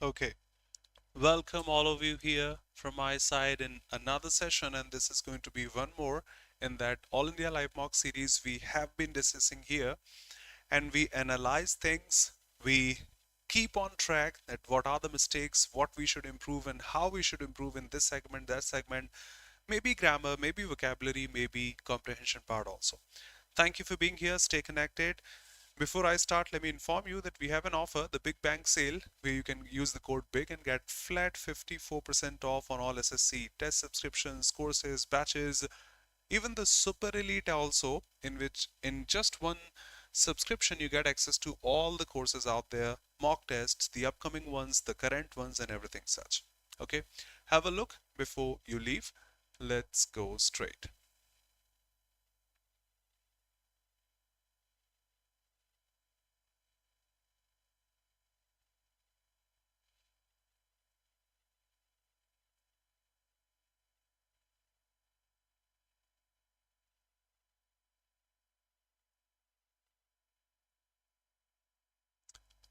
Okay, welcome all of you here from my side in another session, and this is going to be one more in that All India Live Mock series we have been discussing here, and we analyze things, we keep on track that what are the mistakes, what we should improve, and how we should improve in this segment, that segment, maybe grammar, maybe vocabulary, maybe comprehension part also. Thank you for being here. Stay connected. Before I start, let me inform you that we have an offer, the Big Bang Sale, where you can use the code BIG and get flat 54% off on all SSC test subscriptions, courses, batches, even the Super Elite also, in which in just one subscription you get access to all the courses out there, mock tests, the upcoming ones, the current ones, and everything such. Okay, have a look before you leave. Let's go straight.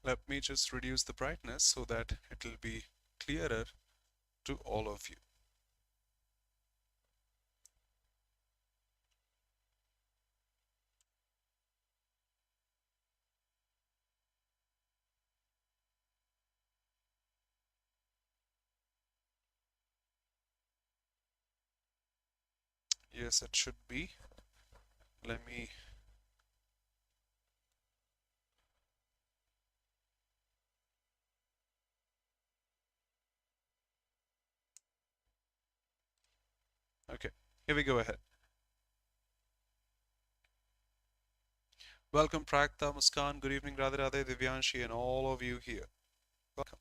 Let me just reduce the brightness so that it will be clearer to all of you. Yes, it should be. Let me, okay, here we go ahead. Welcome Prakta, Muskan, good evening Radhe Radhe, Divyanshi and all of you here. Welcome.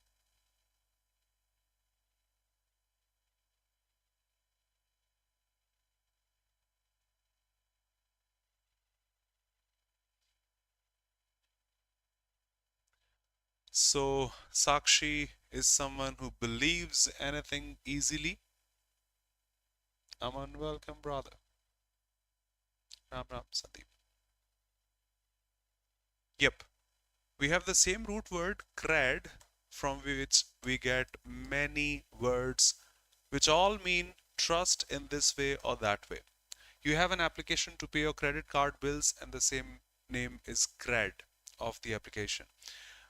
So Sakshi is someone who believes anything easily. Aman, welcome brother. Ram Ram Sandeep. Yep, we have the same root word cred from which we get many words which all mean trust in this way or that way. You have an application to pay your credit card bills and the same name is cred of the application.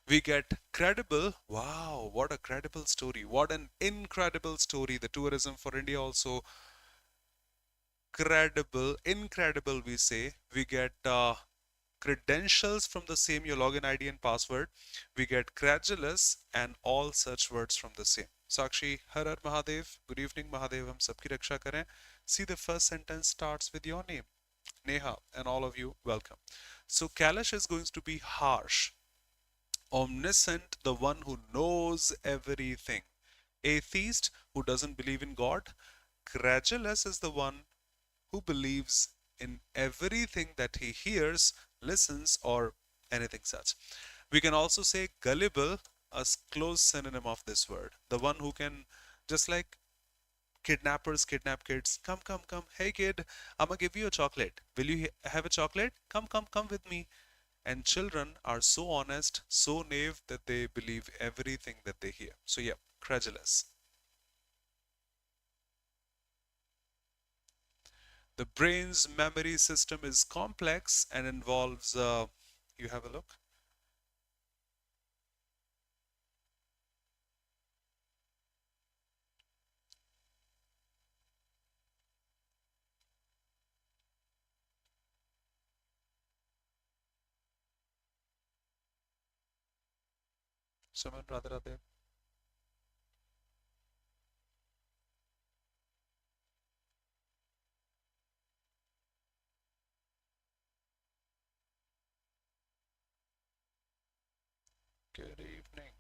We get credible. Wow, what a credible story. What an incredible story. The tourism for India also credible, incredible we say. We get credentials from the same your login ID and password. We get credulous and all such words from the same. Sakshi, Har Har Mahadev. Good evening Mahadev. हम सबकी रक्षा करें. See, the first sentence starts with your name. Neha and all of you, welcome. So Kailash is going to be harsh. Omniscient, the one who knows everything. Atheist, who doesn't believe in God. Credulous is the one who believes in everything that he hears, listens, or anything such. We can also say gullible, a close synonym of this word. The one who can, just like kidnappers kidnap kids, come, come, come, hey kid, I'm gonna give you a chocolate. Will you have a chocolate? Come, come, come with me. And children are so honest, so naive that they believe everything that they hear. So, yeah, credulous. The brain's memory system is complex and involves, you have a look. Someone rather there. Good evening.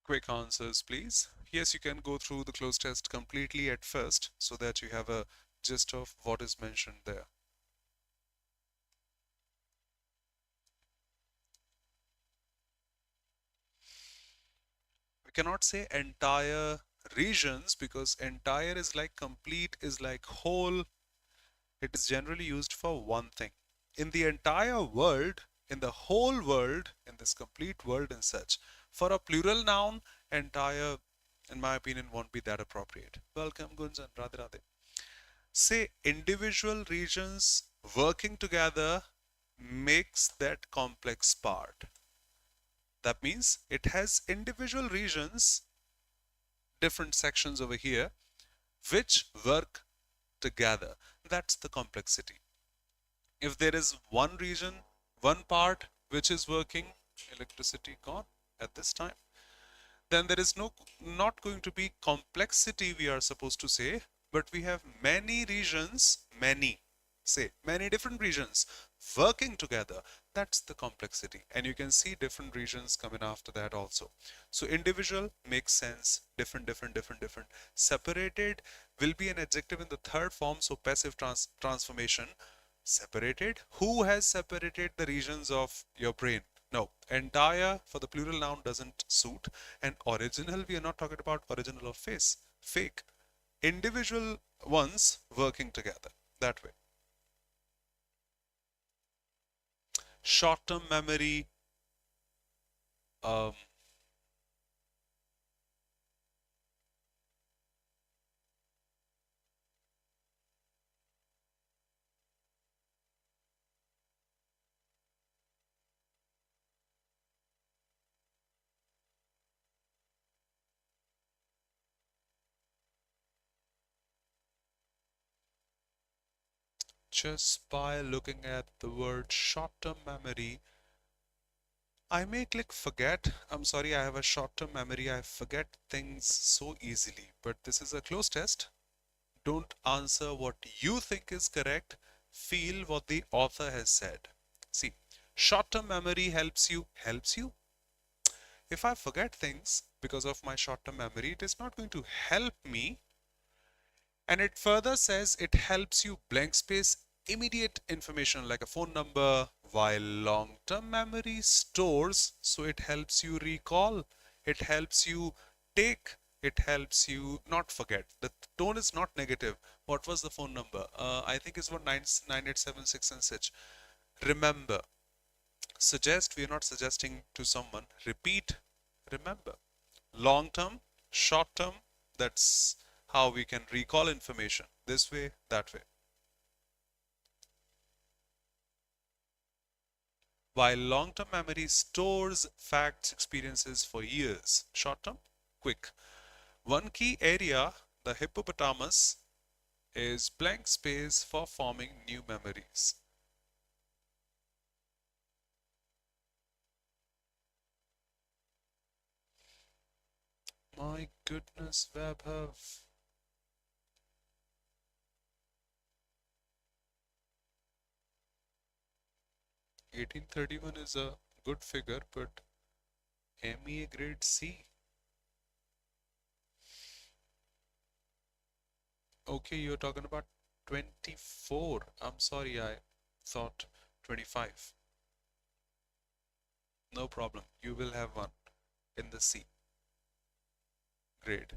Quick answers, please. Yes, you can go through the cloze test completely at first so that you have a gist of what is mentioned there. We cannot say entire regions because entire is like complete, is like whole. It is generally used for one thing. In the entire world, in the whole world, in this complete world and such, for a plural noun, entire, in my opinion, won't be that appropriate. Welcome, Gunjan. Radhe Radhe. Say individual regions working together makes that complex part. That means it has individual regions, different sections over here, which work together. That's the complexity. If there is one region, one part which is working, electricity gone at this time, then there is not going to be complexity, we are supposed to say, but we have many regions, many different regions working together. That's the complexity, and you can see different regions coming after that also. So individual makes sense, different. Separated will be an adjective in the third form, so passive transformation. Separated, who has separated the regions of your brain? No, entire for the plural noun doesn't suit. And original, we are not talking about original or face, fake. Individual ones working together that way. Short-term memory, um, just by looking at the word short-term memory, I may click forget. I'm sorry, I have a short-term memory. I forget things so easily, but this is a close test. Don't answer what you think is correct. Feel what the author has said. See, short-term memory helps you. If I forget things because of my short-term memory, it is not going to help me. And it further says it helps you blank space immediate information like a phone number, while long-term memory stores, so it helps you recall, it helps you take, it helps you not forget. The tone is not negative. What was the phone number? I think it's what 9876 and such. Remember. Suggest, we are not suggesting to someone. Repeat, remember. Long term, short term, that's how we can recall information. This way, that way. While long term memory stores facts, experiences for years, short term, quick. One key area, the hippopotamus, is blank space for forming new memories. My goodness, Vaibhav. 1831 is a good figure, but MEA grade C. Okay, you're talking about 24. I'm sorry, I thought 25. No problem. You will have one in the C grade.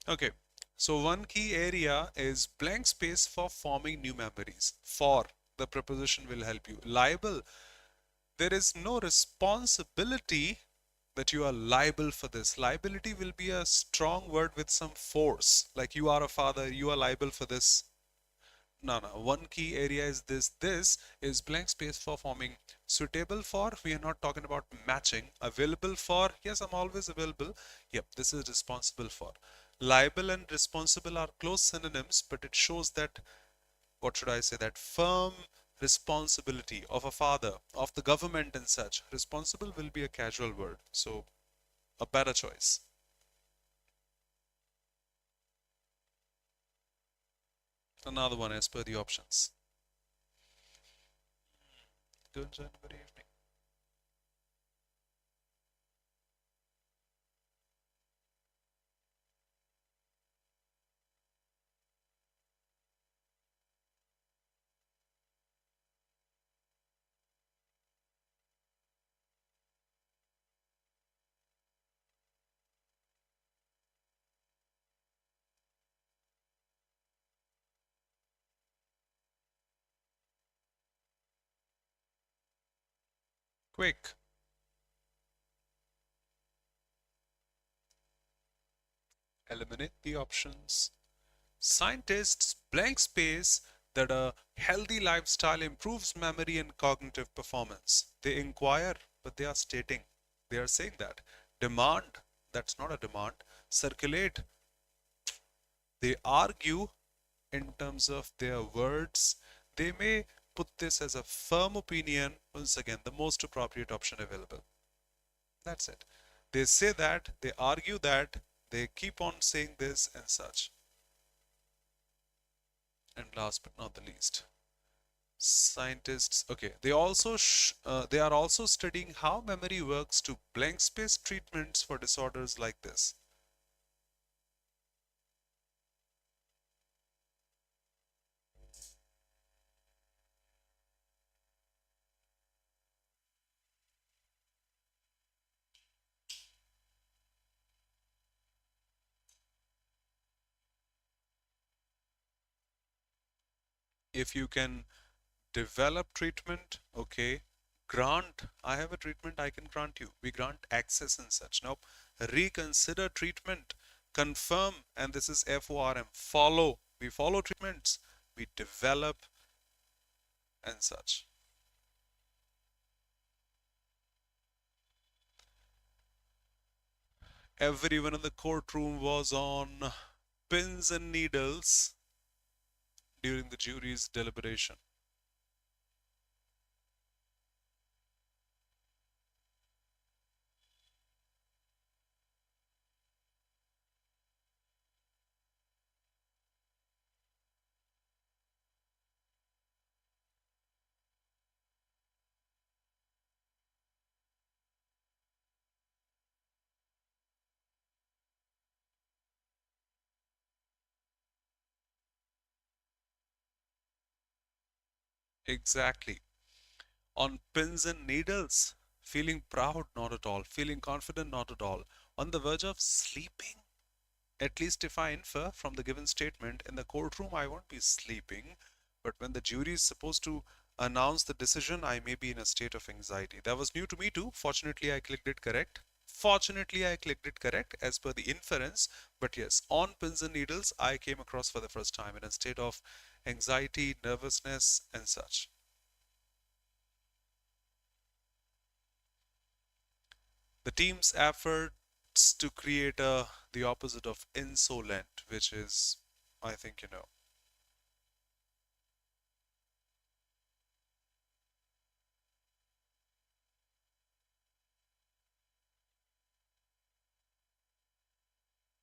Okay. So one key area is blank space for forming new memories. For, the preposition will help you. Liable, there is no responsibility that you are liable for this. Liability will be a strong word with some force. Like you are a father, you are liable for this. No, no. One key area is this. This is blank space for forming. Suitable for, we are not talking about matching. Available for, yes, I'm always available. Yep, this is responsible for. Liable and responsible are close synonyms, but it shows that, what should I say, that firm responsibility of a father, of the government and such. Responsible will be a casual word. So, a better choice. Another one as per the options. Good evening. quick. Eliminate the options. Scientists blank space that a healthy lifestyle improves memory and cognitive performance. They inquire, but they are stating, they are saying that. Demand, that's not a demand. Circulate, they argue in terms of their words. They may put this as a firm opinion. Once again, the most appropriate option available. That's it. They say that, they argue that, they keep on saying this and such. And last but not the least, scientists, okay, they are also studying how memory works to blank space treatments for disorders like this. If you can develop treatment, okay, grant, I have a treatment, I can grant you, we grant access and such. Nope. Reconsider treatment, confirm, and this is FORM, follow, we follow treatments, we develop and such. Everyone in the courtroom was on pins and needles during the jury's deliberation. Exactly. On pins and needles, feeling proud, not at all, feeling confident, not at all, on the verge of sleeping. At least if I infer from the given statement, in the courtroom I won't be sleeping, but when the jury is supposed to announce the decision, I may be in a state of anxiety. That was new to me too. Fortunately, I clicked it correct. Fortunately, I clicked it correct as per the inference. But yes, on pins and needles, I came across for the first time in a state of anxiety, nervousness, and such. The team's efforts to create the opposite of insolent, which is, I think you know.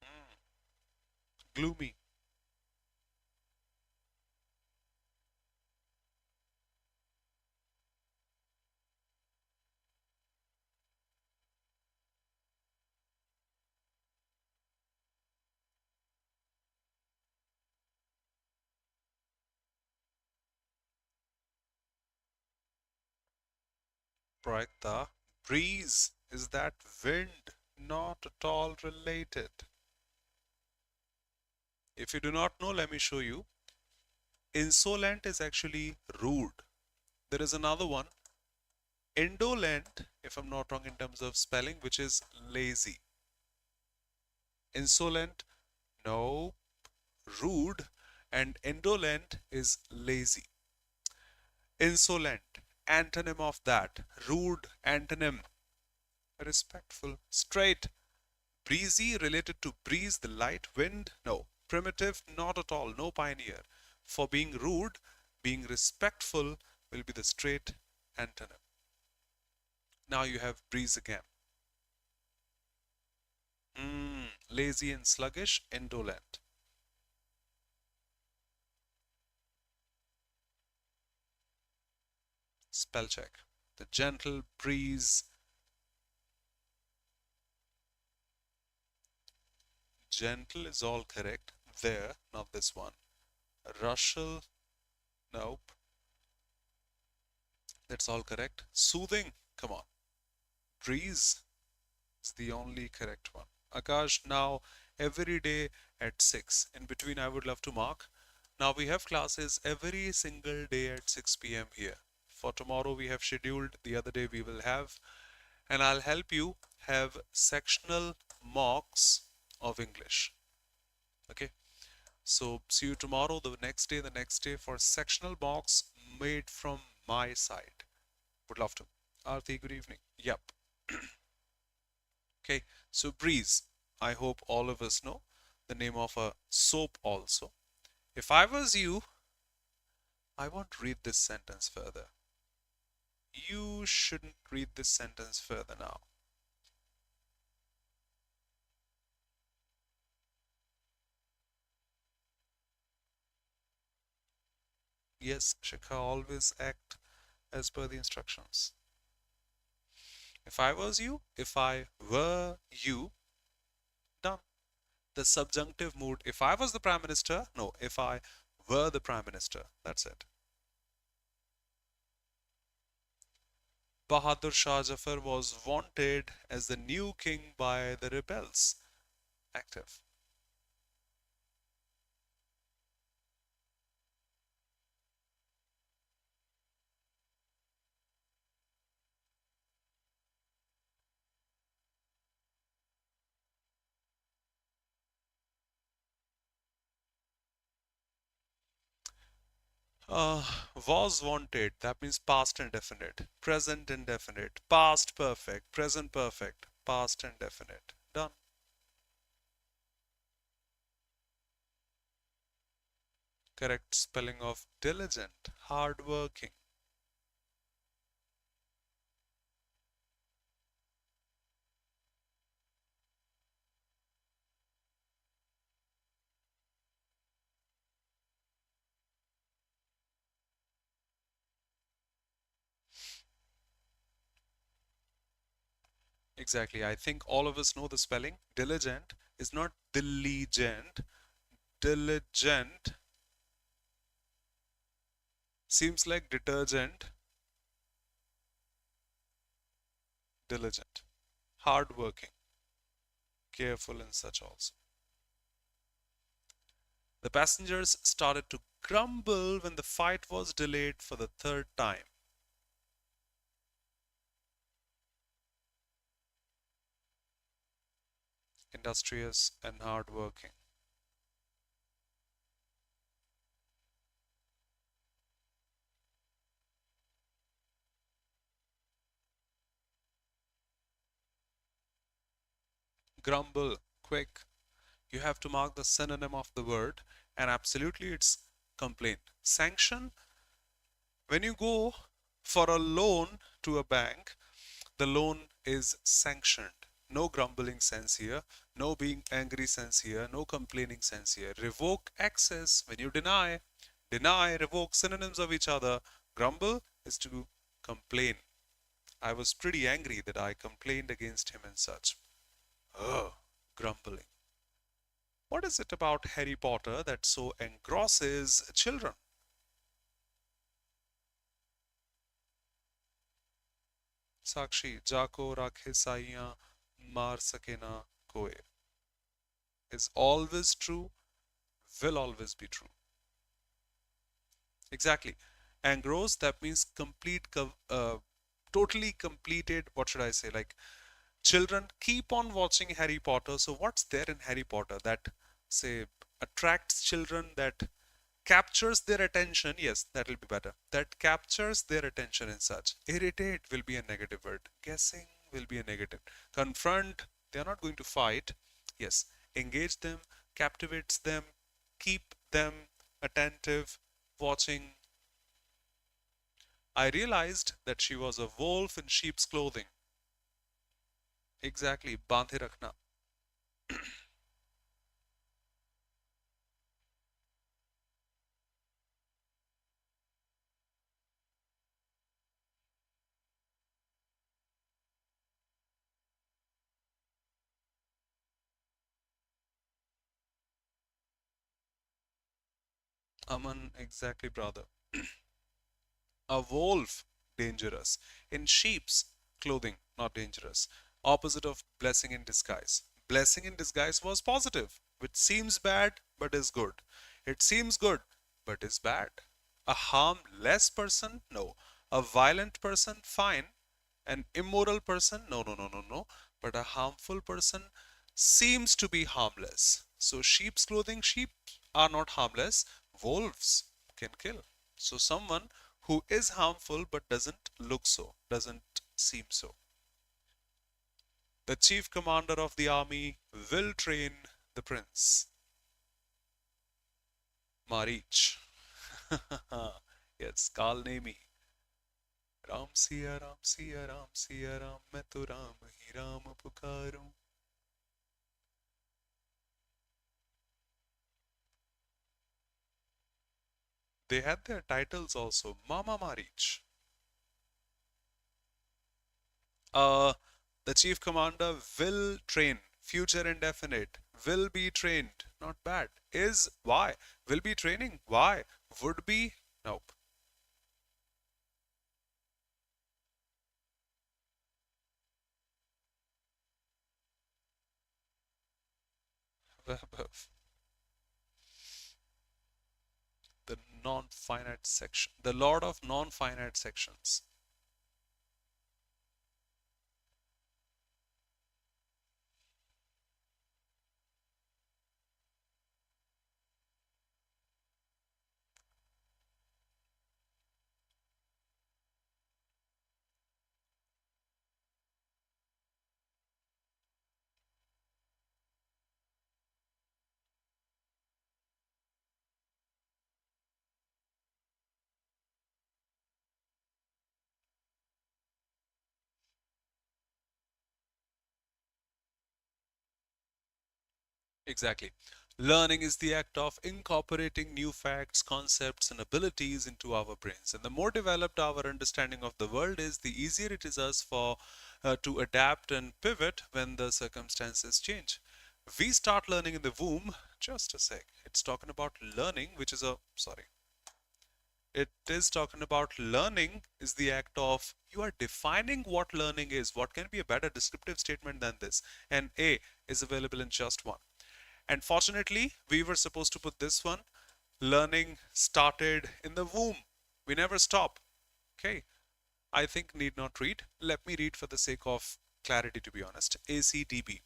Mm, gloomy. Right, the breeze is that wind, not at all related. If you do not know, let me show you. Insolent is actually rude. There is another one, indolent, if I'm not wrong in terms of spelling, which is lazy. Insolent, no, rude, and indolent is lazy. Insolent, antonym of that. Rude, antonym. Respectful, straight. Breezy, related to breeze, the light wind. No. Primitive, not at all. No pioneer. For being rude, being respectful will be the straight antonym. Now you have breeze again. Lazy and sluggish, indolent. Spell check. The gentle breeze. Gentle is all correct. There, not this one. Rustle, nope. That's all correct. Soothing, come on. Breeze is the only correct one. Akash, now every day at 6. In between, I would love to mark. Now we have classes every single day at 6 p.m. here. For tomorrow we have scheduled, the other day we will have, and I'll help you have sectional mocks of English. Okay, so see you tomorrow, the next day for sectional mocks made from my side. Would love to. Aarti, good evening. Yep. Okay, so breeze. I hope all of us know the name of a soap also. If I was you, I won't read this sentence further. You shouldn't read this sentence further now. Yes, Shikha, always act as per the instructions. If I was you, if I were you, done. The subjunctive mood. If I was the Prime Minister, no, if I were the Prime Minister, that's it. Bahadur Shah Jafar was wanted as the new king by the rebels. Active. Was wanted, that means past indefinite, present indefinite, past perfect, present perfect, past indefinite. Done. Correct spelling of diligent, hardworking. Exactly. I think all of us know the spelling. Diligent is not diligent. Diligent seems like detergent. Diligent. Hardworking. Careful and such also. The passengers started to grumble when the fight was delayed for the third time. Industrious and hardworking. Grumble, quick. You have to mark the synonym of the word, and absolutely it's complaint. Sanction, when you go for a loan to a bank, the loan is sanctioned. No grumbling sense here, no being angry sense here, no complaining sense here. Revoke access, when you deny, deny, revoke, synonyms of each other. Grumble is to complain. I was pretty angry that I complained against him and such. Ugh, grumbling. What is it about Harry Potter that so engrosses children? Sakshi, Jako rakhe saiyan mar sake na koe, is always true, will always be true. Exactly. Engross, that means totally completed. What should I say? Like children keep on watching Harry Potter. So what's there in Harry Potter that say attracts children, that captures their attention? Yes, that will be better. That captures their attention and such. Irritate will be a negative word. Guessing will be a negative. Confront, they are not going to fight. Yes, engage them, captivates them, keep them attentive, watching. I realized that she was a wolf in sheep's clothing. Exactly, बांधे रखना. Aman, exactly, brother. A wolf, dangerous. In sheep's clothing, not dangerous. Opposite of blessing in disguise. Blessing in disguise was positive, which seems bad but is good. It seems good but is bad. A harmless person? No. A violent person, fine. An immoral person, no, no, no, no, no. But a harmful person seems to be harmless. So sheep's clothing, sheep are not harmless. Wolves can kill. So someone who is harmful but doesn't look so, doesn't seem so. The chief commander of the army will train the prince. Marich. Yes, Kal Nemi. Ram Siya Ram Siya Ram मैं तो राम ही Ram पुकारूं. They had their titles also. Mama Marich. Uh, the chief commander will train. Future indefinite. Will be trained. Not bad. Is why. Will be training. Why. Would be. Nope. The non-finite section. The lord of non-finite sections. Exactly. Learning is the act of incorporating new facts, concepts, and abilities into our brains. And the more developed our understanding of the world is, the easier it is us for to adapt and pivot when the circumstances change. We start learning in the womb. Just a sec. It's talking about learning, which is a sorry. It is talking about learning is the act of, you are defining what learning is. What can be a better descriptive statement than this? And A is available in just one. And fortunately, we were supposed to put this one. Learning started in the womb. We never stop. Okay. I think need not read. Let me read for the sake of clarity, to be honest. ACDB.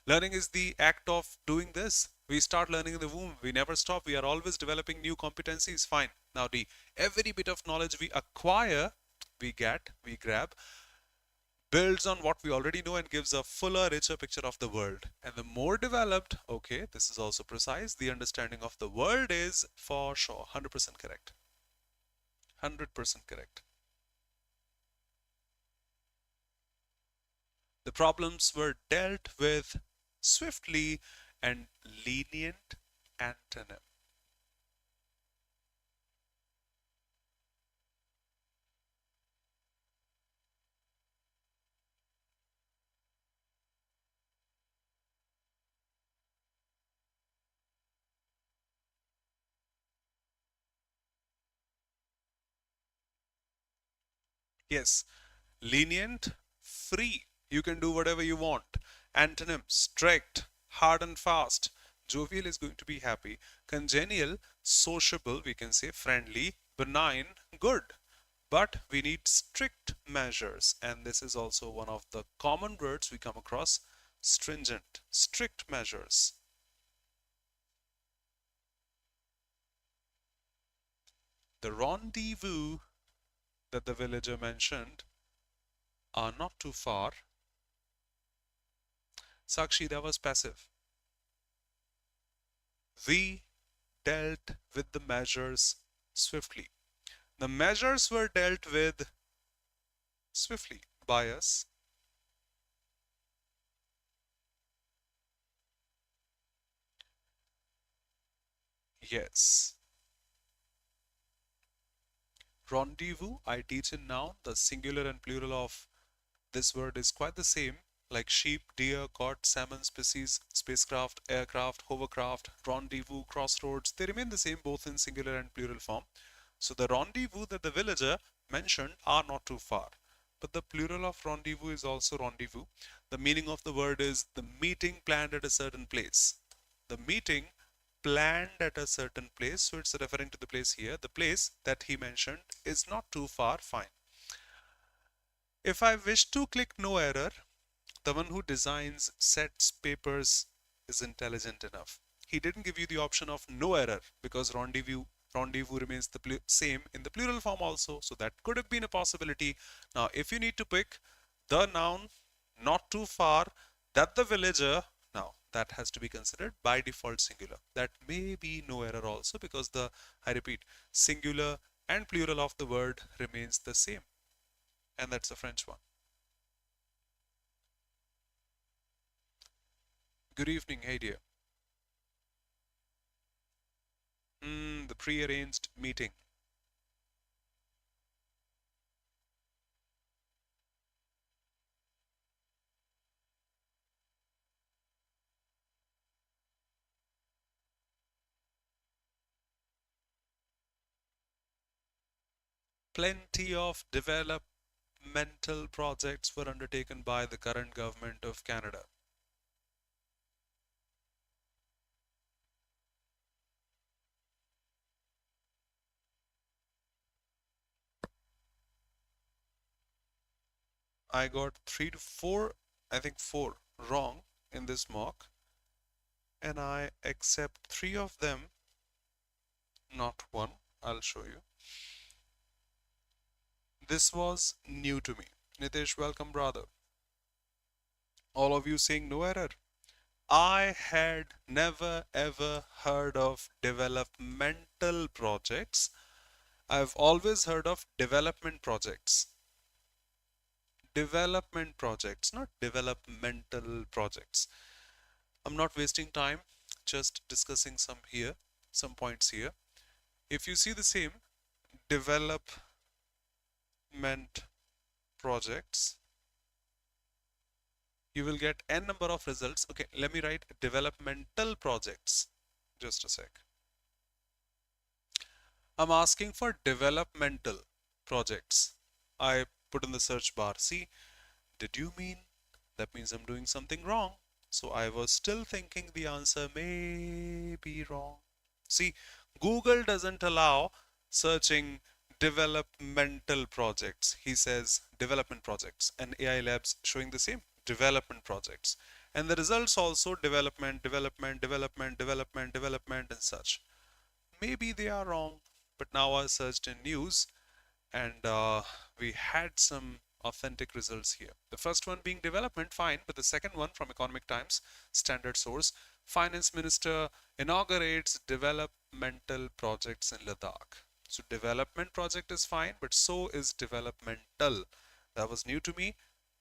Learning is the act of doing this. We start learning in the womb. We never stop. We are always developing new competencies. Fine. Now, D. Every bit of knowledge we acquire, we grab, builds on what we already know and gives a fuller, richer picture of the world. And the more developed, okay, this is also precise, the understanding of the world is, for sure, 100% correct. 100% correct. The problems were dealt with swiftly and lenient antonym. Yes, lenient, free. You can do whatever you want. Antonym, strict, hard and fast. Jovial is going to be happy. Congenial, sociable, we can say friendly, benign, good. But we need strict measures. And this is also one of the common words we come across. Stringent, strict measures. The rendezvous that the villager mentioned are not too far. Sakshi, that was passive. We dealt with the measures swiftly. The measures were dealt with swiftly by us. Yes. Rendezvous, I teach in noun. The singular and plural of this word is quite the same, like sheep, deer, cod, salmon, species, spacecraft, aircraft, hovercraft, rendezvous, crossroads. They remain the same both in singular and plural form. So the rendezvous that the villager mentioned are not too far. But the plural of rendezvous is also rendezvous. The meaning of the word is the meeting planned at a certain place. The meeting planned at a certain place. So it's referring to the place here. The place that he mentioned is not too far, fine. If I wish to click no error, the one who designs sets papers is intelligent enough. He didn't give you the option of no error because rendezvous remains the same in the plural form also. So that could have been a possibility. Now, if you need to pick the noun not too far, that the villager, now that has to be considered by default singular. That may be no error also because I repeat, singular and plural of the word remains the same. And that's a French one. Good evening, hey dear. The pre-arranged meeting. Plenty of developmental projects were undertaken by the current government of Canada. I got 3 to 4, I think 4 wrong in this mock, and I accept 3 of them, not 1. I'll show you. This was new to me. Nitesh, welcome, brother. All of you saying no error. I had never ever heard of developmental projects. I've always heard of development projects. Development projects, not developmental projects. I'm not wasting time, just discussing some points here. If you see the same development projects, you will get n number of results. Okay, let me write developmental projects. Just a sec. I'm asking for developmental projects. I put in the search bar. See, did you mean that means I'm doing something wrong? So I was still thinking the answer may be wrong. See, Google doesn't allow searching developmental projects. He says development projects, and AI Labs showing the same development projects. And the results also development, development, development, development, development, and such. Maybe they are wrong, but now I searched in news and we had some authentic results here. The first one being development, fine, but the second one from Economic Times, standard source, Finance Minister inaugurates developmental projects in Ladakh. So development project is fine, but so is developmental. That was new to me.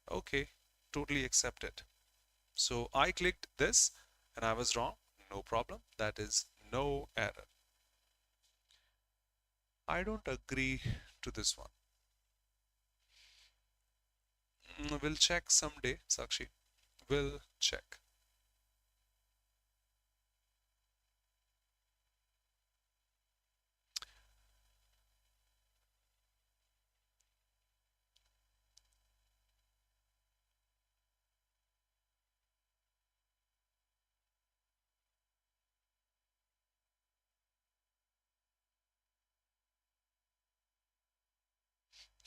Okay, totally accept it. So I clicked this and I was wrong. No problem. That is no error. I don't agree to this one. We'll check someday, Sakshi. We'll check.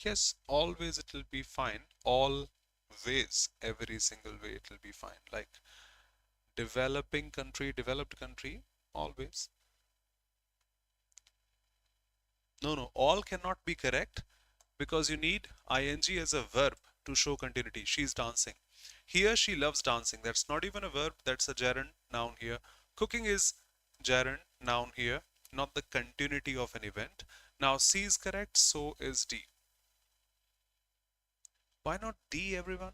Yes, always it will be fine. Always, every single way it will be fine. Like developing country, developed country, always. No, all cannot be correct because you need ing as a verb to show continuity. She's dancing. Here she loves dancing. That's not even a verb, that's a gerund noun here. Cooking is gerund noun here, not the continuity of an event. Now C is correct, so is D. Why not D, everyone?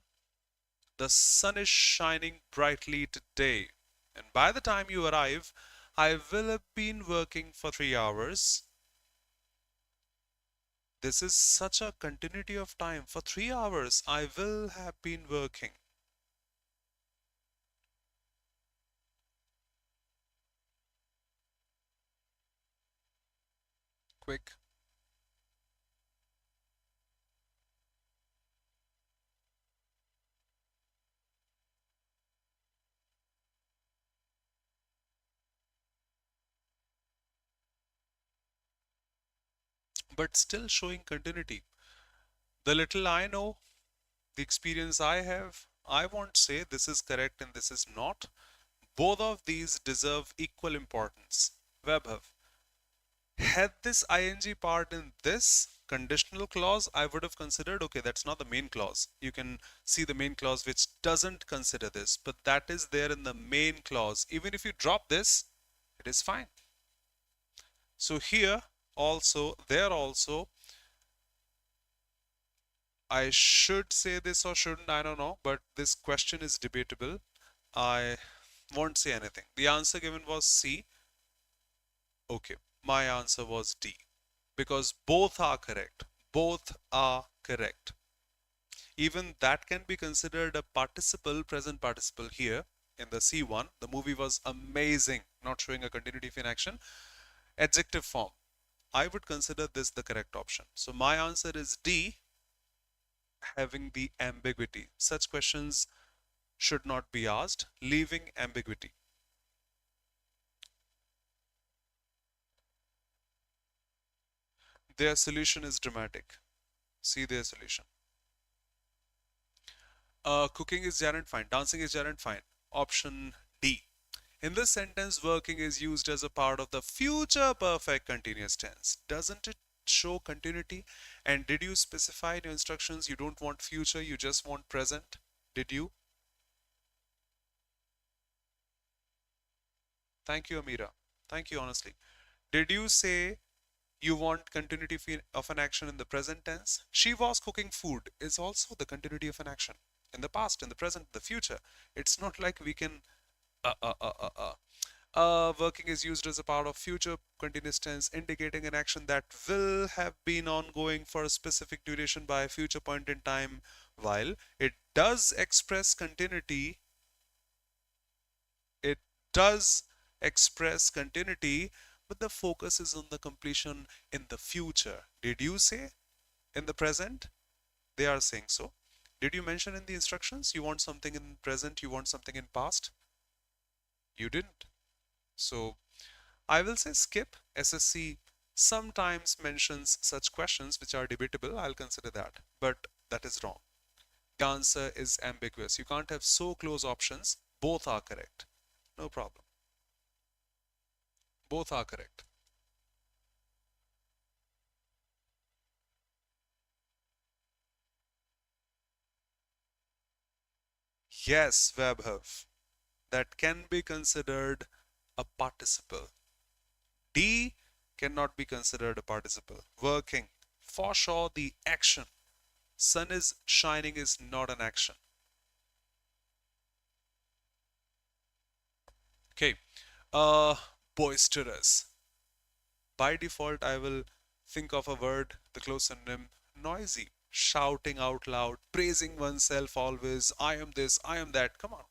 The sun is shining brightly today, and by the time you arrive, I will have been working for 3 hours. This is such a continuity of time. For 3 hours, I will have been working. Quick. but still showing continuity. The little I know, the experience I have, I won't say this is correct and this is not. Both of these deserve equal importance. Vaibhav, had this ing part in this conditional clause, I would have considered, okay, that's not the main clause. You can see the main clause which doesn't consider this, but that is there in the main clause. Even if you drop this, it is fine. So here also, there also, I should say this or shouldn't, I don't know, but this question is debatable. I won't say anything. The answer given was C. Okay, my answer was D because both are correct. Both are correct. Even that can be considered a participle, present participle here in the C1. The movie was amazing, not showing a continuity of inaction. Adjective form. I would consider this the correct option. So my answer is D, having the ambiguity. Such questions should not be asked, leaving ambiguity. Their solution is dramatic. See their solution. Cooking is gerund, fine. Dancing is gerund, fine. Option D. In this sentence, working is used as a part of the future perfect continuous tense. Doesn't it show continuity? And did you specify in your instructions you don't want future, you just want present? Did you? Thank you, Amira. Thank you, honestly. Did you say you want continuity of an action in the present tense? She was cooking food is also the continuity of an action in the past, in the present, the future. It's not like we can uh, uh, uh, uh, uh. Working is used as a part of future continuous tense, indicating an action that will have been ongoing for a specific duration by a future point in time. While it does express continuity, it does express continuity, but the focus is on the completion in the future. Did you say in the present? They are saying so. Did you mention in the instructions you want something in present, you want something in past? You didn't. So I will say skip. SSC sometimes mentions such questions which are debatable. I'll consider that, but that is wrong. The answer is ambiguous. You can't have so close options. Both are correct. No problem. Both are correct. Yes, Vaibhav. That can be considered a participle. D cannot be considered a participle. Working. For sure, the action. Sun is shining is not an action. Okay. Uh, Boisterous. By default, I will think of a word, the close synonym, noisy. Shouting out loud, praising oneself always. I am this, I am that. Come on.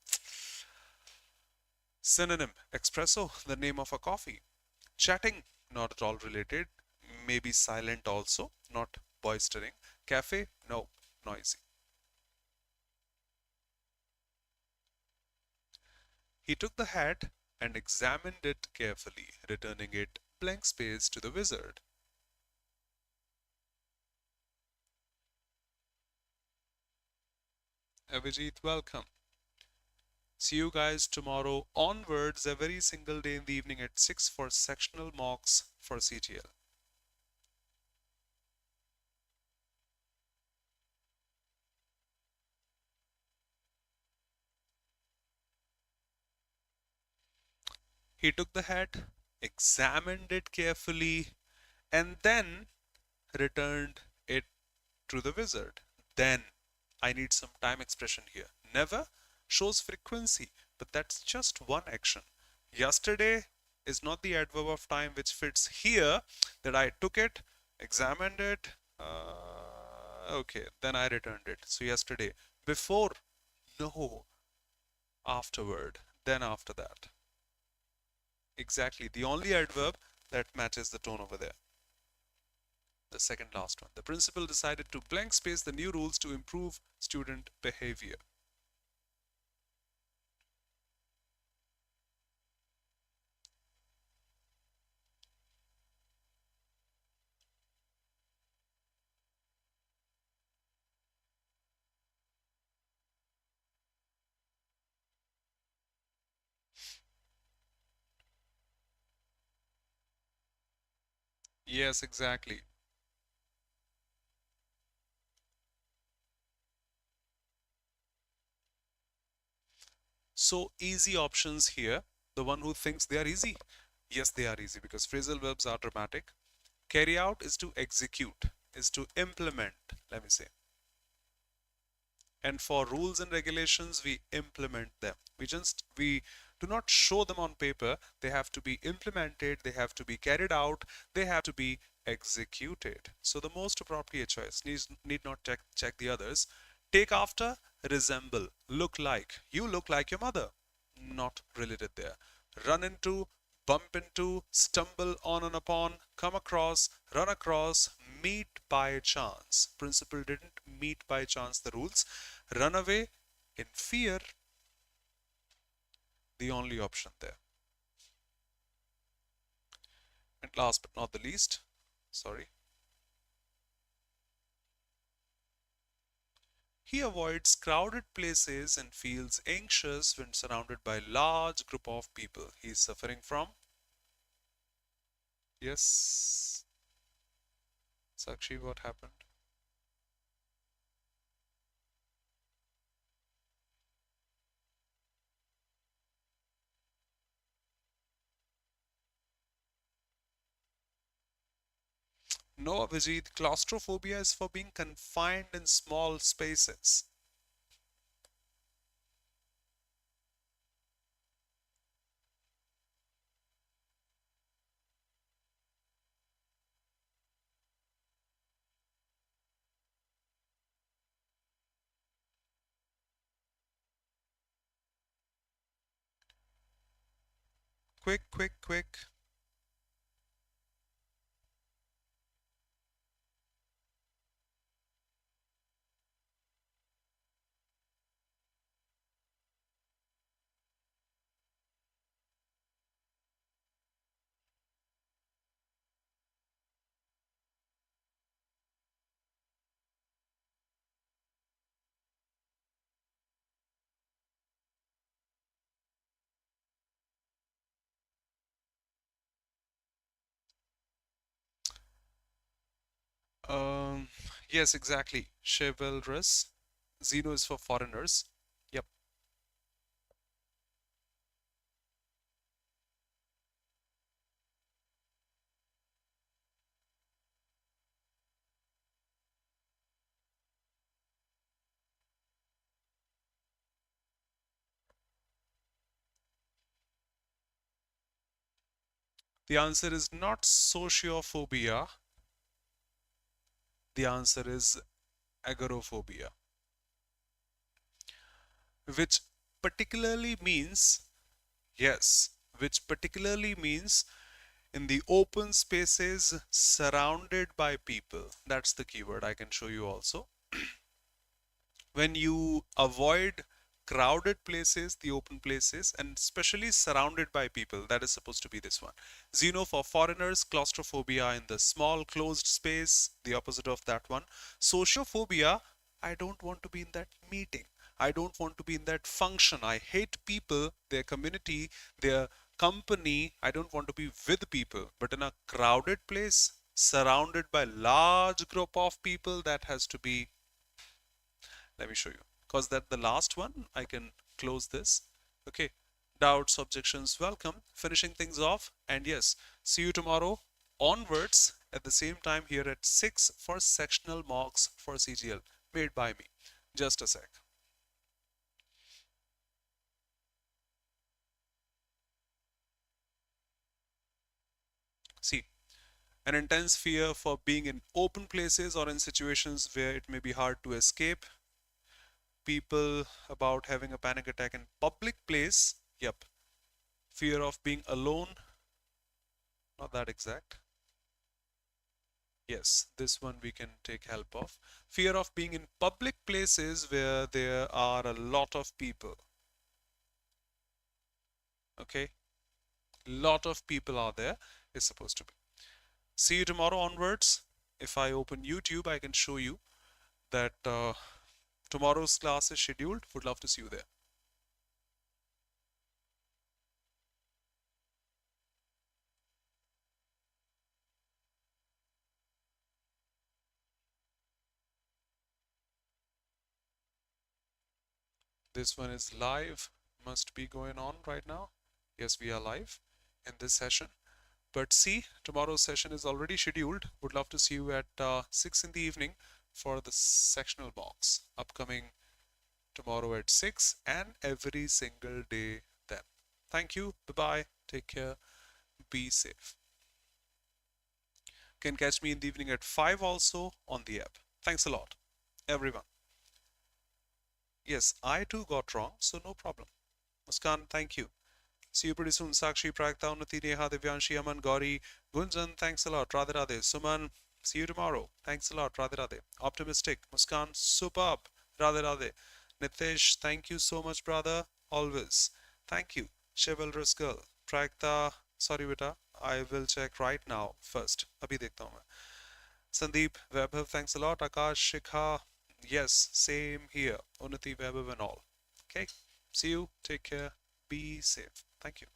Synonym, espresso, the name of a coffee. Chatting, not at all related. Maybe silent also, not boistering. Cafe, no, noisy. He took the hat and examined it carefully, returning it blank space to the wizard. Avijit, welcome. See you guys tomorrow onwards, every single day in the evening at 6 for sectional mocks for CGL. He took the hat, examined it carefully, and then returned it to the wizard. Then, I need some time expression here. Never shows frequency, but that's just one action. Yesterday is not the adverb of time which fits here, that I took it, examined it, okay, then I returned it. So yesterday, before, no, afterward, then after that. Exactly, the only adverb that matches the tone over there. The second last one. The principal decided to blank space the new rules to improve student behavior. Yes, exactly. So easy options here. The one who thinks they are easy. Yes, they are easy because phrasal verbs are dramatic. Carry out is to execute, is to implement, let me say. And for rules and regulations, we implement them. We do not show them on paper. They have to be implemented, they have to be carried out, they have to be executed. So the most appropriate choice need not check the others. Take after, resemble, look like. You look like your mother. Not related there. Run into, bump into, stumble on and upon, come across, run across, meet by chance. Principal didn't meet by chance the rules. Run away in fear, the only option there. And last but not the least, sorry, he avoids crowded places and feels anxious when surrounded by large group of people. He is suffering from, yes, Sakshi, what happened? No, Vijit, claustrophobia is for being confined in small spaces. Quick, quick, quick. Um, yes, exactly. Chivalrous. Xeno is for foreigners. Yep. The answer is not sociophobia. The answer is agoraphobia, which particularly means, yes, which particularly means in the open spaces surrounded by people. That's the keyword I can show you also. When you avoid crowded places, the open places, and especially surrounded by people, that is supposed to be this one. Xeno for foreigners, claustrophobia in the small closed space, the opposite of that one. Sociophobia, I don't want to be in that meeting. I don't want to be in that function. I hate people, their community, their company. I don't want to be with people. But in a crowded place, surrounded by large group of people, that has to be, let me show you, because that the last one I can close this. Okay, doubts, objections, welcome, finishing things off. And yes, see you tomorrow onwards at the same time here at 6 for sectional mocks for CGL made by me. Just a sec. See, an intense fear for being in open places or in situations where it may be hard to escape. People about having a panic attack in public place. Yep. Fear of being alone. Not that exact. Yes, this one we can take help of. Fear of being in public places where there are a lot of people. Okay, lot of people are there is supposed to be. See you tomorrow onwards. If I open YouTube, I can show you that tomorrow's class is scheduled. Would love to see you there. this one is live, must be going on right now. Yes, we are live in this session. But see, tomorrow's session is already scheduled. Would love to see you at 6 in the evening for the sectional box upcoming tomorrow at 6 and every single day then. Thank you. Bye-bye. Take care. Be safe. Can catch me in the evening at 5 also on the app. Thanks a lot, everyone. Yes, I too got wrong, so no problem. Muskan, thank you. See you pretty soon. Sakshi, Pragta, Unnati, Neha, Divyanshi, Aman, Gauri, Gunjan, thanks a lot. Radhe Radhe. Suman, see you tomorrow. Thanks a lot. Radhe Radhe. Optimistic. Muskan, superb. Radhe Radhe. Nitesh, thank you so much, brother. Always. Thank you. Chivalrous girl. Pragta, sorry beta. I will check right now first. Abhi dekhta hu main. Sandeep, Vaibhav, thanks a lot. Akash, Shikha, yes, same here. Unnati, Vaibhav and all. Okay. See you. Take care. Be safe. Thank you.